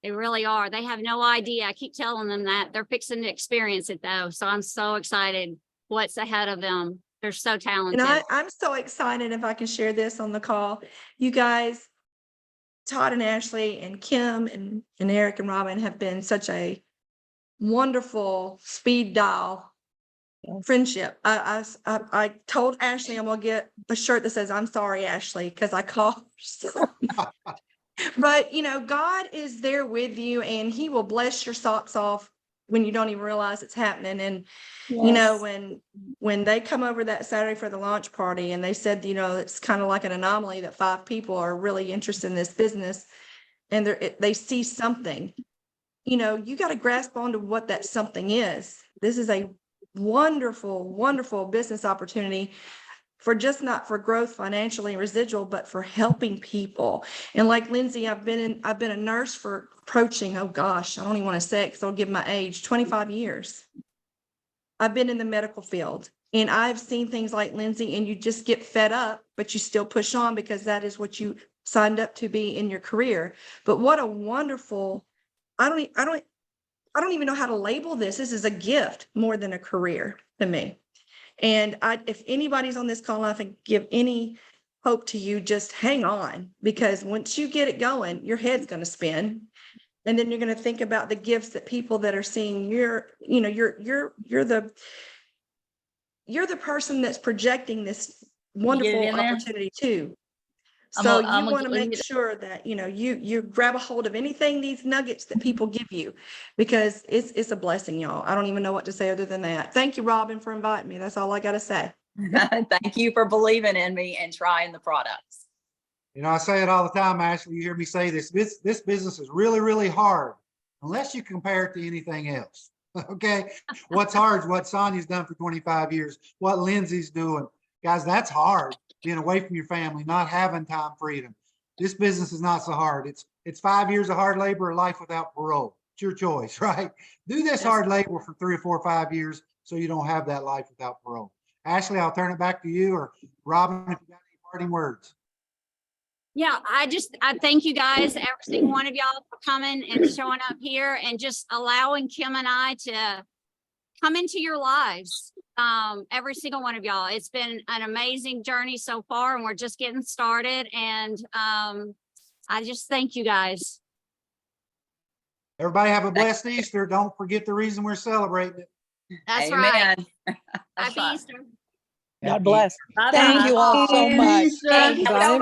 They really are. They have no idea. I keep telling them that. They're fixing to experience it though. So I'm so excited what's ahead of them. They're so talented. And I'm so excited if I can share this on the call. You guys, Todd and Ashley and Kim and Eric and Robin have been such a wonderful speed dial friendship. I told Ashley I'm gonna get a shirt that says "I'm sorry, Ashley," because I call her so much. But you know, God is there with you, and He will bless your socks off when you don't even realize it's happening. And you know, when they come over that Saturday for the launch party, and they said, you know, it's kind of like an anomaly that 5 people are really interested in this business, and they see something. You know, you got to grasp onto what that something is. This is a wonderful, wonderful business opportunity for just not for growth financially and residual, but for helping people. And like Lindsey, I've been a nurse for approaching, oh gosh, I don't even want to say it because I'll give my age, 25 years. I've been in the medical field, and I've seen things like Lindsey, and you just get fed up, but you still push on because that is what you signed up to be in your career. But what a wonderful, I don't even know how to label this. This is a gift more than a career to me. And if anybody's on this call, I think give any hope to you, just hang on, because once you get it going, your head's going to spin. And then you're going to think about the gifts that people that are seeing you're the person that's projecting this wonderful opportunity too. So you want to make sure that, you know, you grab a hold of anything, these nuggets that people give you, because it's a blessing, y'all. I don't even know what to say other than that. Thank you, Robin, for inviting me. That's all I got to say. Thank you for believing in me and trying the products. You know, I say it all the time, Ashley. You hear me say this. This business is really, really hard unless you compare it to anything else. Okay. What's hard is what Sonja's done for 25 years, what Lindsey's doing. Guys, that's hard. Being away from your family, not having time freedom. This business is not so hard. It's 5 years of hard labor or life without parole. It's your choice, right? Do this hard labor for 3 or 4 or 5 years so you don't have that life without parole. Ashley, I'll turn it back to you, or Robin, if you got any parting words. Yeah, I thank you guys, every single one of y'all, for coming and showing up here and just allowing Kim and I to come into your lives. Every single one of y'all. It's been an amazing journey so far, and we're just getting started. And I just thank you guys. Everybody have a blessed Easter. Don't forget the reason we're celebrating it. That's Amen. right. Happy Easter. God bless. Bye-bye. Thank you all so much. Hey, Bye.